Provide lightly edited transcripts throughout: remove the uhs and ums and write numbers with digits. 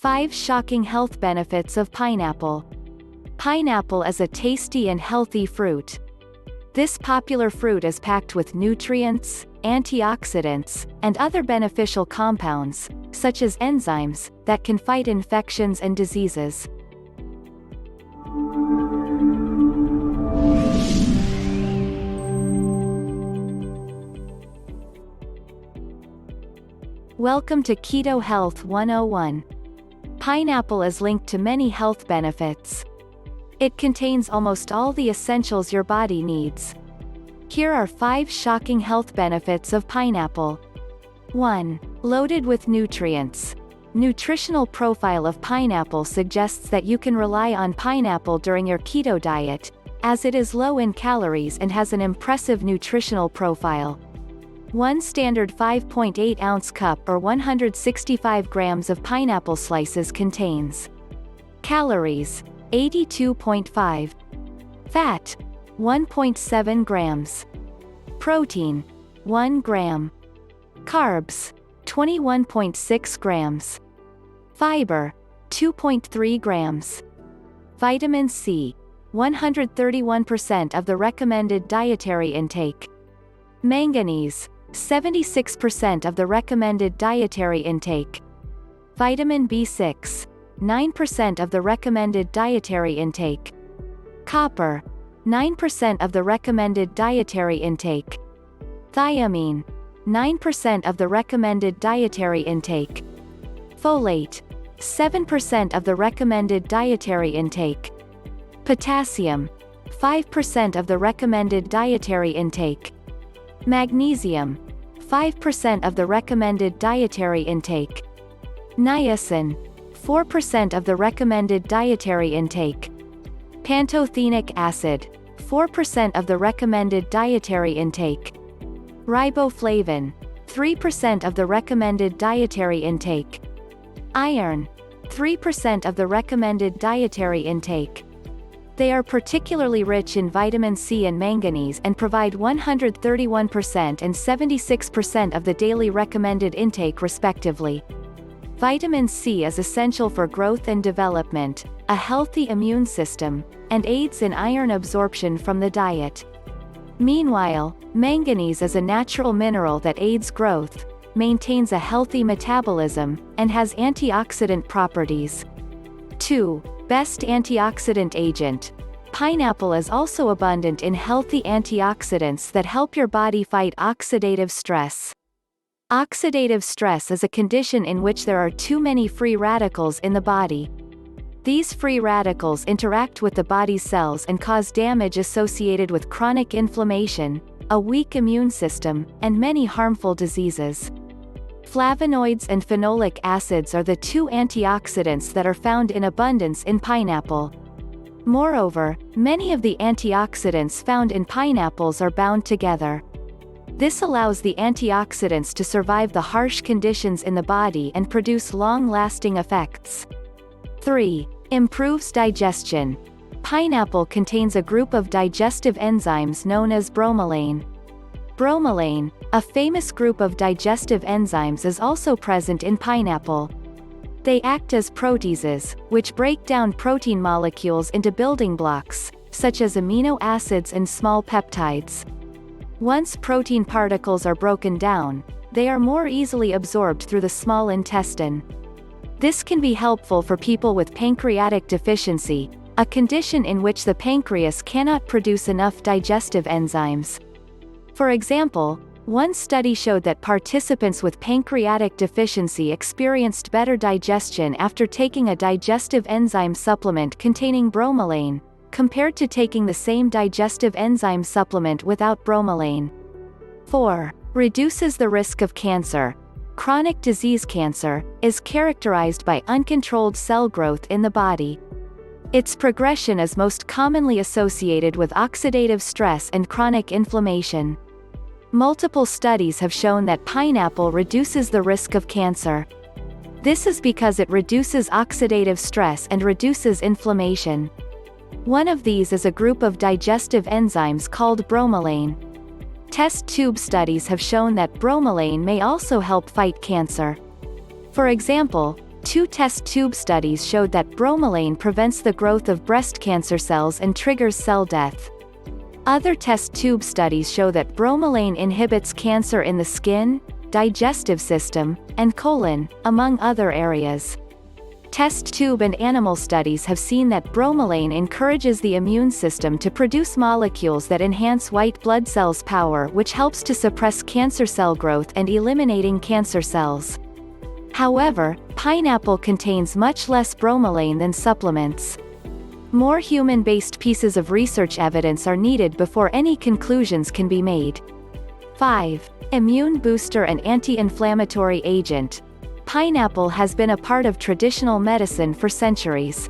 5 Shocking Health Benefits of Pineapple. Pineapple is a tasty and healthy fruit. This popular fruit is packed with nutrients, antioxidants, and other beneficial compounds, such as enzymes, that can fight infections and diseases. Welcome to Keto Health 101. Pineapple is linked to many health benefits. It contains almost all the essentials your body needs. Here are 5 shocking health benefits of pineapple. 1. Loaded with nutrients. Nutritional Profile of Pineapple suggests that you can rely on pineapple during your keto diet, as it is low in calories and has an impressive nutritional profile. One standard 5.8-ounce cup or 165 grams of pineapple slices contains calories, 82.5, fat, 1.7 grams, protein, 1 gram, carbs, 21.6 grams, fiber, 2.3 grams, vitamin C, 131% of the recommended dietary intake, manganese, 76% of the recommended dietary intake, vitamin B6, 9% of the recommended dietary intake, copper, 9% of the recommended dietary intake, thiamine, 9% of the recommended dietary intake, folate, 7% of the recommended dietary intake, potassium, 5% of the recommended dietary intake, magnesium, 5% of the recommended dietary intake, niacin, 4% of the recommended dietary intake, pantothenic acid, 4% of the recommended dietary intake, riboflavin, 3% of the recommended dietary intake, iron, 3% of the recommended dietary intake. They are particularly rich in vitamin C and manganese and provide 131% and 76% of the daily recommended intake respectively. Vitamin C is essential for growth and development, a healthy immune system, and aids in iron absorption from the diet. Meanwhile, manganese is a natural mineral that aids growth, maintains a healthy metabolism, and has antioxidant properties. 2. Best antioxidant agent. Pineapple is also abundant in healthy antioxidants that help your body fight oxidative stress. Oxidative stress is a condition in which there are too many free radicals in the body. These free radicals interact with the body's cells and cause damage associated with chronic inflammation, a weak immune system, and many harmful diseases. Flavonoids and phenolic acids are the 2 antioxidants that are found in abundance in pineapple. Moreover, many of the antioxidants found in pineapples are bound together. This allows the antioxidants to survive the harsh conditions in the body and produce long-lasting effects. 3. Improves digestion. Pineapple contains a group of digestive enzymes known as bromelain. Bromelain, a famous group of digestive enzymes, is also present in pineapple. They act as proteases, which break down protein molecules into building blocks, such as amino acids and small peptides. Once protein particles are broken down, they are more easily absorbed through the small intestine. This can be helpful for people with pancreatic deficiency, a condition in which the pancreas cannot produce enough digestive enzymes. For example, one study showed that participants with pancreatic deficiency experienced better digestion after taking a digestive enzyme supplement containing bromelain, compared to taking the same digestive enzyme supplement without bromelain. 4. Reduces the risk of cancer. Chronic disease cancer is characterized by uncontrolled cell growth in the body. Its progression is most commonly associated with oxidative stress and chronic inflammation. Multiple studies have shown that pineapple reduces the risk of cancer. This is because it reduces oxidative stress and reduces inflammation. One of these is a group of digestive enzymes called bromelain. Test tube studies have shown that bromelain may also help fight cancer. For example, 2 test tube studies showed that bromelain prevents the growth of breast cancer cells and triggers cell death. Other test tube studies show that bromelain inhibits cancer in the skin, digestive system, and colon, among other areas. Test tube and animal studies have seen that bromelain encourages the immune system to produce molecules that enhance white blood cells' power, which helps to suppress cancer cell growth and eliminating cancer cells. However, pineapple contains much less bromelain than supplements. More human-based pieces of research evidence are needed before any conclusions can be made. 5. Immune booster and anti-inflammatory agent. Pineapple has been a part of traditional medicine for centuries.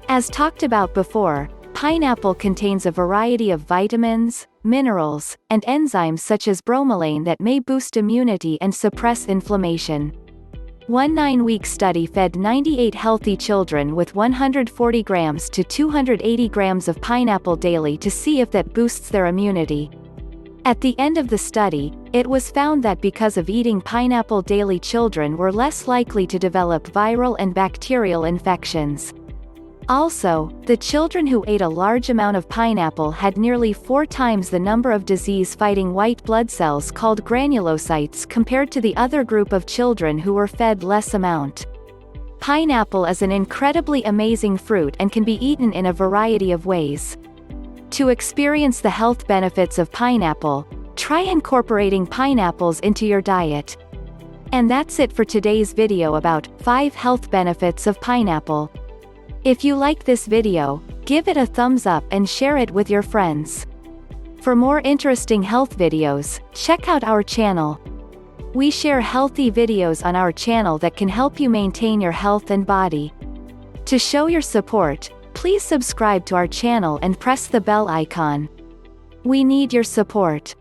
As talked about before, pineapple contains a variety of vitamins, minerals, and enzymes such as bromelain that may boost immunity and suppress inflammation. One 9-week study fed 98 healthy children with 140 grams to 280 grams of pineapple daily to see if that boosts their immunity. At the end of the study, it was found that because of eating pineapple daily, children were less likely to develop viral and bacterial infections. Also, the children who ate a large amount of pineapple had nearly 4 times the number of disease-fighting white blood cells called granulocytes compared to the other group of children who were fed less amount. Pineapple is an incredibly amazing fruit and can be eaten in a variety of ways. To experience the health benefits of pineapple, try incorporating pineapples into your diet. And that's it for today's video about 5 health benefits of pineapple. If you like this video, give it a thumbs up and share it with your friends. For more interesting health videos, check out our channel. We share healthy videos on our channel that can help you maintain your health and body. To show your support, please subscribe to our channel and press the bell icon. We need your support.